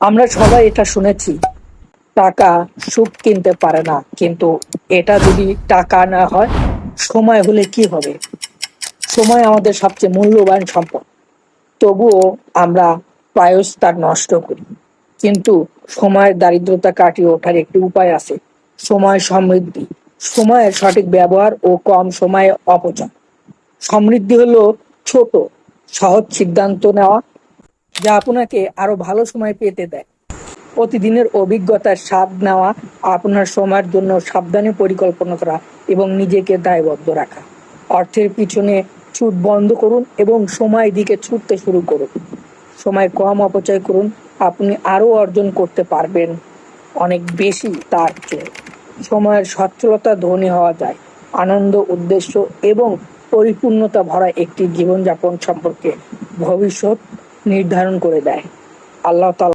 আমরা সবাই এটা শুনেছি, টাকা সুখ কিনতে পারে না, কিন্তু এটা যদি টাকা না হয়, সময় হলে কি হবে? সময় আমাদের সবচেয়ে মূল্যবান সম্পদ। তবুও আমরা প্রায়শ তা নষ্ট করি। কিন্তু সময়ের দারিদ্রতা কাটিয়ে ওঠার একটি উপায় আছে, সময় সমৃদ্ধি। সময়ের সঠিক ব্যবহার ও কম সময়ে অপচয়। সমৃদ্ধি হলো ছোট সহজ সিদ্ধান্ত নেওয়া, যা আপনাকে আরো ভালো সময় পেতে দেয়। প্রতিদিনের অভিজ্ঞতার স্বাদ নেওয়া, আপনার সময়ের জন্য সাবধানে পরিকল্পনা করা এবং নিজেকে দায়বদ্ধ রাখা। অর্থের পিছনে ছুট বন্ধ করুন এবং সময়ের দিকে ছুটতে শুরু করুন। সময় কম অপচয় করুন, আপনি আরো অর্জন করতে পারবেন অনেক বেশি তার চেয়ে। সময়ের সচ্ছলতা ধনী হওয়া যায় আনন্দ, উদ্দেশ্য এবং পরিপূর্ণতা ভরা একটি জীবনযাপন সম্পর্কে ভবিষ্যৎ নির্ধারণ করে দেয়। আল্লাহ তাআলা